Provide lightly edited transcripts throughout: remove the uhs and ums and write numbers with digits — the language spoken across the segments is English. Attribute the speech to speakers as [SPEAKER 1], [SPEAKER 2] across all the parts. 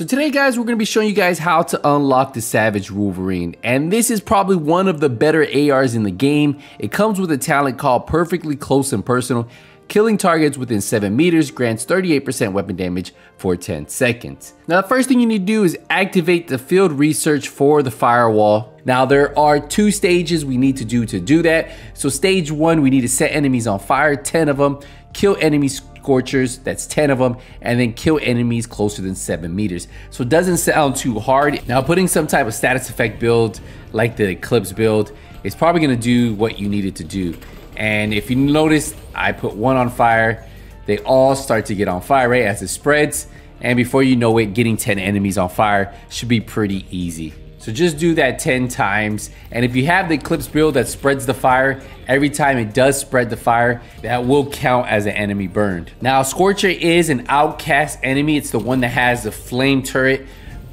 [SPEAKER 1] So today guys, we're going to be showing you guys how to unlock the Savage Wolverine. And this is probably one of the better ARs in the game. It comes with a talent called Perfectly Close and Personal. Killing targets within 7 meters grants 38% weapon damage for 10 seconds. Now the first thing you need to do is activate the field research for the firewall. Now there are 2 stages we need to do that. So stage 1, we need to set enemies on fire, 10 of them, kill enemy scorchers, that's 10 of them, and then kill enemies closer than 7 meters. So it doesn't sound too hard. Now putting some type of status effect build like the Eclipse build is probably gonna do what you need it to do. And if you notice, I put 1 on fire, they all start to get on fire, right, as it spreads. And before you know it, getting 10 enemies on fire should be pretty easy. So just do that 10 times. And if you have the Eclipse build that spreads the fire, every time it does spread the fire, that will count as an enemy burned. Now, Scorcher is an outcast enemy. It's the one that has the flame turret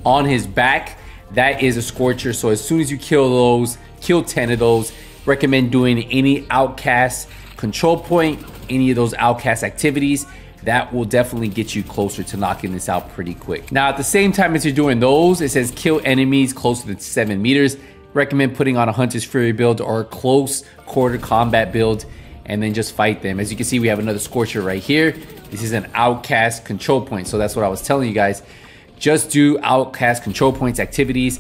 [SPEAKER 1] on his back. That is a Scorcher. So as soon as you kill those, kill 10 of those, recommend doing any outcast control point, any of those outcast activities. That will definitely get you closer to knocking this out pretty quick. Now, at the same time as you're doing those, it says kill enemies closer than 7 meters. Recommend putting on a Hunter's Fury build or a close quarter combat build and then just fight them. As you can see, we have another Scorcher right here. This is an outcast control point. So that's what I was telling you guys. Just do outcast control points activities.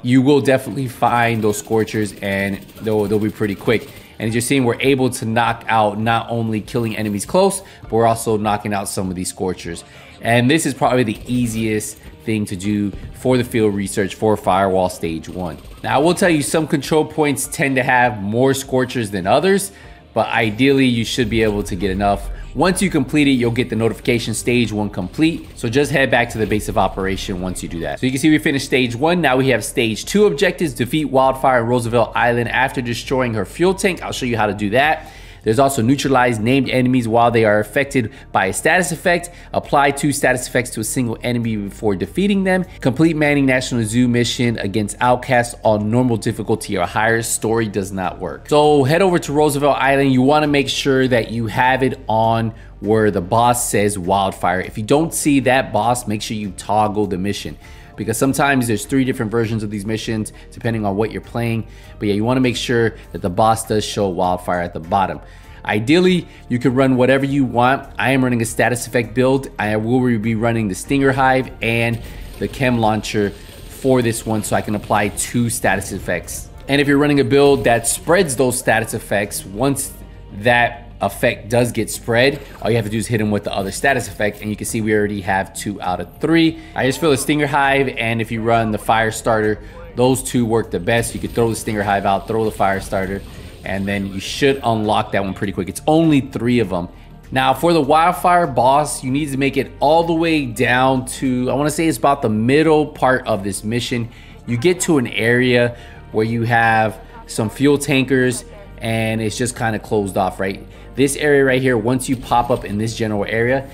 [SPEAKER 1] You will definitely find those Scorchers and they'll be pretty quick. And as you're seeing, we're able to knock out not only killing enemies close, but we're also knocking out some of these Scorchers. And this is probably the easiest thing to do for the field research for Firewall Stage 1. Now, I will tell you some control points tend to have more Scorchers than others, but ideally you should be able to get enough. Once you complete it, you'll get the notification stage 1 complete. So just head back to the base of operation once you do that. So you can see we finished stage 1. Now we have stage 2 objectives. Defeat Wildfire on Roosevelt Island after destroying her fuel tank. I'll show you how to do that. There's also neutralize named enemies while they are affected by a status effect. Apply 2 status effects to a single enemy before defeating them. Complete Manning National Zoo mission against outcasts on normal difficulty or higher. Story does not work. So head over to Roosevelt Island. You want to make sure that you have it on where the boss says Wildfire. If you don't see that boss, make sure you toggle the mission, because sometimes there's 3 different versions of these missions depending on what you're playing. But yeah, you want to make sure that the boss does show Wildfire at the bottom. Ideally, you can run whatever you want. I am running a status effect build. I will be running the Stinger Hive and the Chem Launcher for this one, so I can apply 2 status effects. And if you're running a build that spreads those status effects, once that effect does get spread, all you have to do is hit them with the other status effect, and you can see we already have 2 out of 3. I just feel the Stinger Hive, and if you run the Fire Starter, those 2 work the best. You could throw the Stinger Hive out, throw the Fire Starter, and then you should unlock that one pretty quick. It's only 3 of them. Now for the Wildfire boss, you need to make it all the way down to, I want to say it's about the middle part of this mission. You get to an area where you have some fuel tankers and it's just kind of closed off, right? This area right here, once you pop up in this general area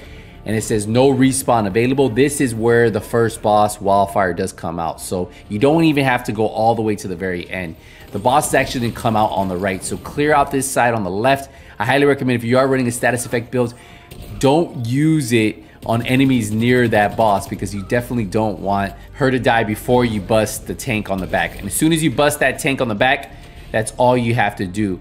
[SPEAKER 1] and it says no respawn available, this is where the first boss, Wildfire, does come out. So you don't even have to go all the way to the very end. The boss is actually going to come out on the right. So clear out this side on the left. I highly recommend, if you are running a status effect build, don't use it on enemies near that boss, because you definitely don't want her to die before you bust the tank on the back. And as soon as you bust that tank on the back, that's all you have to do.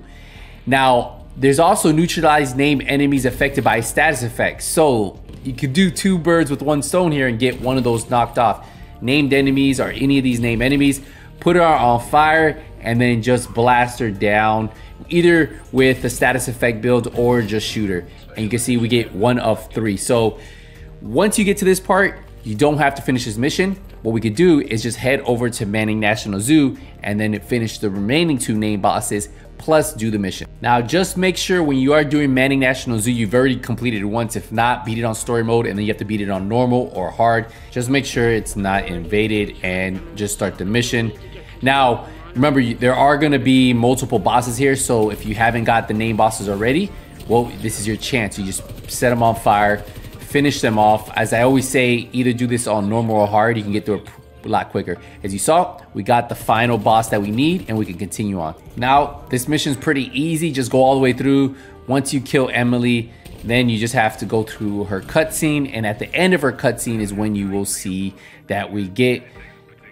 [SPEAKER 1] Now, there's also neutralize named enemies affected by status effects. So you could do 2 birds with 1 stone here and get one of those knocked off. Named enemies, or any of these named enemies, put her on fire and then just blast her down, either with the status effect build or just shoot her. And you can see we get 1 of 3. So once you get to this part, you don't have to finish this mission. What we could do is just head over to Manning National Zoo and then finish the remaining 2 named bosses, plus do the mission. Now just make sure when you are doing Manning National Zoo, you've already completed it once. If not, beat it on story mode and then you have to beat it on normal or hard. Just make sure it's not invaded and just start the mission. Now remember, there are going to be multiple bosses here, so if you haven't got the named bosses already, well, this is your chance. You just set them on fire, finish them off. As I always say, either do this on normal or hard. You can get through it a lot quicker. As you saw, we got the final boss that we need and we can continue on. Now, this mission's pretty easy. Just go all the way through. Once you kill Emily, Then you just have to go through her cutscene, and at the end of her cutscene is when you will see that we get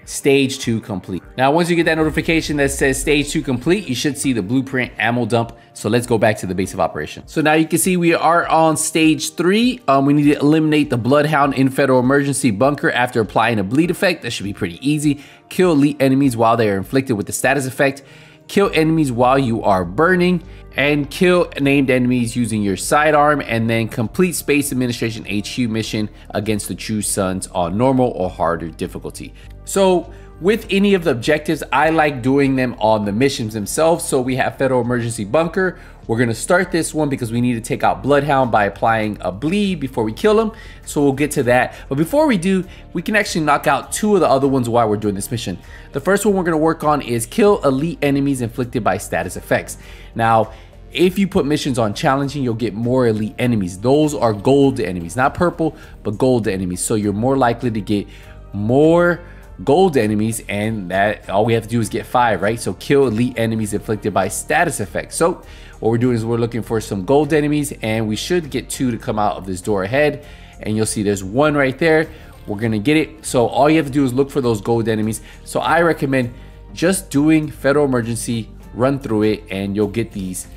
[SPEAKER 1] stage 2 complete. Now, once you get that notification that says stage 2 complete, you should see the blueprint ammo dump. So let's go back to the base of operation. So now you can see we are on stage 3. We need to eliminate the Bloodhound in Federal Emergency Bunker after applying a bleed effect. That should be pretty easy. Kill elite enemies while they are inflicted with the status effect. Kill enemies while you are burning, and kill named enemies using your sidearm, and then complete Space Administration HQ mission against the True Sons on normal or harder difficulty. So with any of the objectives, I like doing them on the missions themselves. So we have Federal Emergency Bunker. We're gonna start this one because we need to take out Bloodhound by applying a bleed before we kill him. So we'll get to that. But before we do, we can actually knock out 2 of the other ones while we're doing this mission. The first one we're gonna work on is kill elite enemies inflicted by status effects. Now, if you put missions on challenging, you'll get more elite enemies. Those are gold enemies, not purple, but gold enemies. So you're more likely to get more gold enemies, and that all we have to do is get 5, right? So kill elite enemies inflicted by status effects. So what we're doing is we're looking for some gold enemies, and we should get 2 to come out of this door ahead, and you'll see there's 1 right there. We're gonna get it. So all you have to do is look for those gold enemies. So I recommend just doing Federal Emergency, run through it, and you'll get these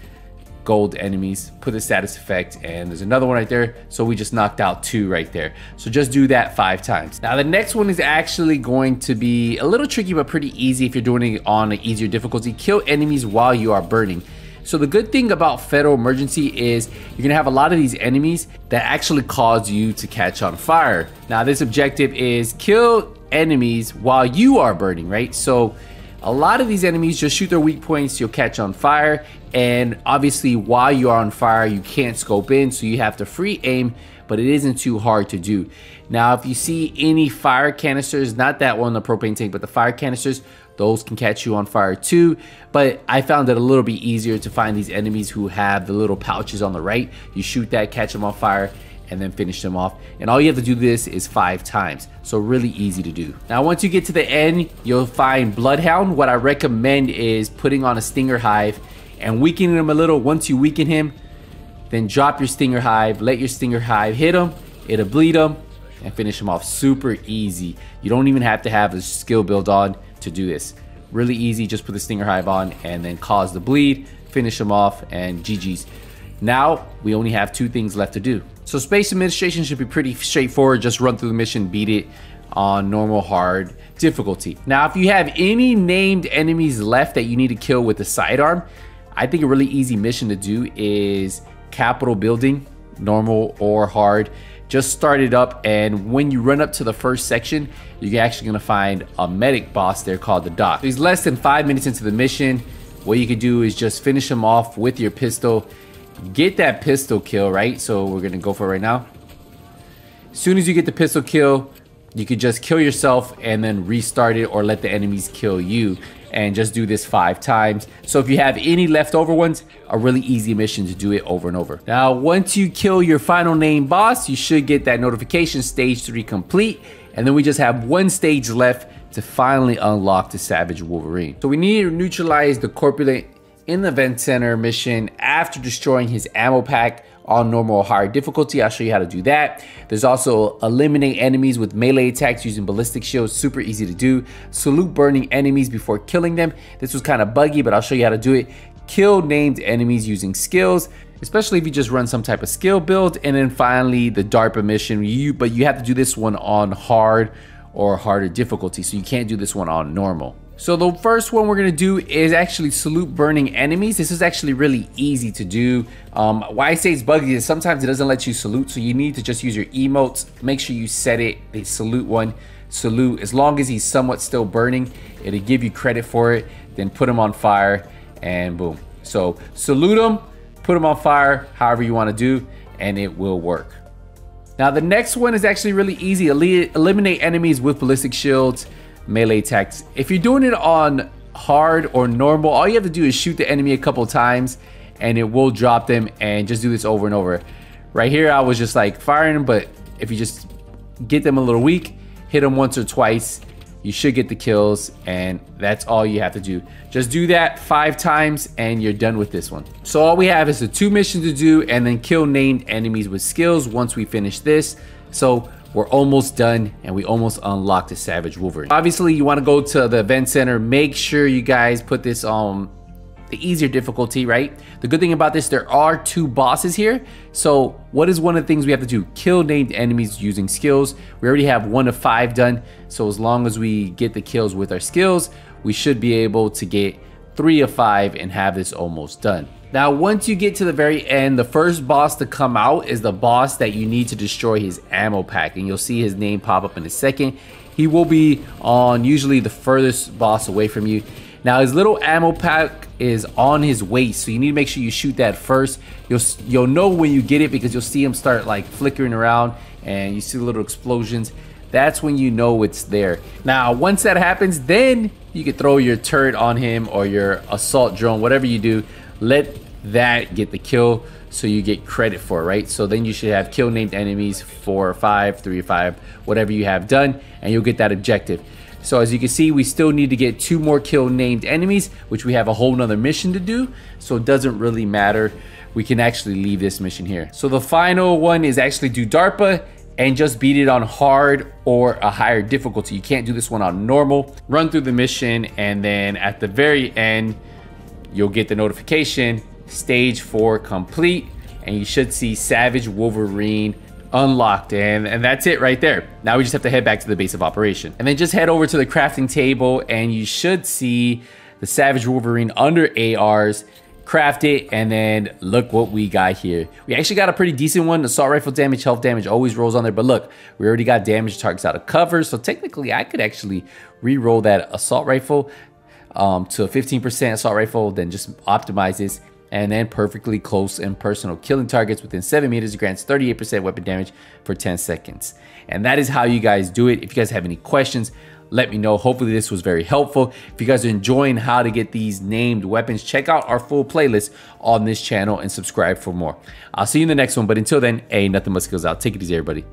[SPEAKER 1] gold enemies, put the status effect, and there's another one right there. So we just knocked out 2 right there. So just do that 5 times. Now the next one is actually going to be a little tricky, but pretty easy if you're doing it on an easier difficulty. Kill enemies while you are burning. So the good thing about Federal Emergency is you're gonna have a lot of these enemies that actually cause you to catch on fire. Now this objective is kill enemies while you are burning, right? So a lot of these enemies, just shoot their weak points, you'll catch on fire. And obviously while you are on fire, you can't scope in, so you have to free aim, but it isn't too hard to do. Now, if you see any fire canisters, not that one, the propane tank, but the fire canisters, those can catch you on fire too. But I found it a little bit easier to find these enemies who have the little pouches on the right. You shoot that, catch them on fire, and then finish them off. And all you have to do this is 5 times. So really easy to do. Now, once you get to the end, you'll find Bloodhound. What I recommend is putting on a Stinger Hive and weakening him a little. Once you weaken him, then drop your Stinger Hive, let your Stinger Hive hit him, it'll bleed him, and finish him off. Super easy. You don't even have to have a skill build on to do this. Really easy, just put the Stinger Hive on and then cause the bleed, finish him off, and GG's. Now, we only have 2 things left to do. So Space Administration should be pretty straightforward. Just run through the mission, beat it on normal, hard difficulty. Now, if you have any named enemies left that you need to kill with the sidearm, I think a really easy mission to do is Capitol Building, normal or hard. Just start it up, and when you run up to the first section, you're actually gonna find a medic boss there called the Doc. He's less than 5 minutes into the mission. What you could do is just finish him off with your pistol. Get that pistol kill, right? So we're gonna go for it right now. As soon as you get the pistol kill, you could just kill yourself and then restart it, or let the enemies kill you, and just do this 5 times. So if you have any leftover ones, a really easy mission to do it over and over. Now, once you kill your final named boss, you should get that notification, stage 3 complete, and then we just have 1 stage left to finally unlock the Savage Wolverine. So we need to neutralize the Corpulent in the Vent Center mission after destroying his ammo pack on normal or higher difficulty. I'll show you how to do that. There's also eliminate enemies with melee attacks using ballistic shields. Super easy to do. Salute burning enemies before killing them. This was kind of buggy, but I'll show you how to do it. Kill named enemies using skills, especially if you just run some type of skill build. And then finally, the DARPA mission. But you have to do this one on hard or harder difficulty, so you can't do this one on normal. So the first one we're gonna do is actually salute burning enemies. This is actually really easy to do. Why I say it's buggy is sometimes it doesn't let you salute, so you need to just use your emotes. Make sure you set it, the salute one. Salute, as long as he's somewhat still burning, it'll give you credit for it. Then put him on fire, and boom. So salute him, put him on fire, however you wanna do, and it will work. Now the next one is actually really easy. Eliminate enemies with ballistic shields. Melee attacks. If you're doing it on hard or normal, all you have to do is shoot the enemy a couple times and it will drop them, and just do this over and over. Right here, I was just like firing them, but if you just get them a little weak, hit them once or twice, you should get the kills, and that's all you have to do. Just do that 5 times and you're done with this one. So all we have is the 2 missions to do and then kill named enemies with skills once we finish this. So we're almost done and we almost unlocked the Savage Wolverine. Obviously you want to go to the event center. Make sure you guys put this on the easier difficulty, right? The good thing about this, there are 2 bosses here. So what is one of the things we have to do? Kill named enemies using skills. We already have 1 of 5 done. So as long as we get the kills with our skills, we should be able to get 3 of 5 and have this almost done. Now, once you get to the very end, the first boss to come out is the boss that you need to destroy his ammo pack. And you'll see his name pop up in a second. He will be on usually the furthest boss away from you. Now, his little ammo pack is on his waist, so you need to make sure you shoot that first. You'll know when you get it because you'll see him start like flickering around and you see the little explosions. That's when you know it's there. Now, once that happens, then you can throw your turret on him or your assault drone, whatever you do. Let that get the kill so you get credit for it, right? So then you should have kill named enemies 4 or 5, 3 or 5, whatever you have done, and you'll get that objective. So as you can see, we still need to get 2 more kill named enemies, which we have a whole nother mission to do. So it doesn't really matter. We can actually leave this mission here. So the final one is actually do DARPA and just beat it on hard or a higher difficulty. You can't do this one on normal. Run through the mission, and then at the very end, you'll get the notification, stage 4 complete, and you should see Savage Wolverine unlocked, and that's it right there. Now we just have to head back to the base of operation, and then just head over to the crafting table, and you should see the Savage Wolverine under ARs. Craft it, and then look what we got here. We actually got a pretty decent one. Assault rifle damage, health damage always rolls on there, but look, we already got damage targets out of cover, so technically I could actually re-roll that assault rifle to a 15% assault rifle, then just optimize this, and then perfectly close and personal killing targets within 7 meters grants 38% weapon damage for 10 seconds. And that is how you guys do it. If you guys have any questions, let me know. Hopefully this was very helpful. If you guys are enjoying how to get these named weapons, check out our full playlist on this channel and subscribe for more. I'll see you in the next one, but until then, hey, nothing but skills out. Take it easy, everybody.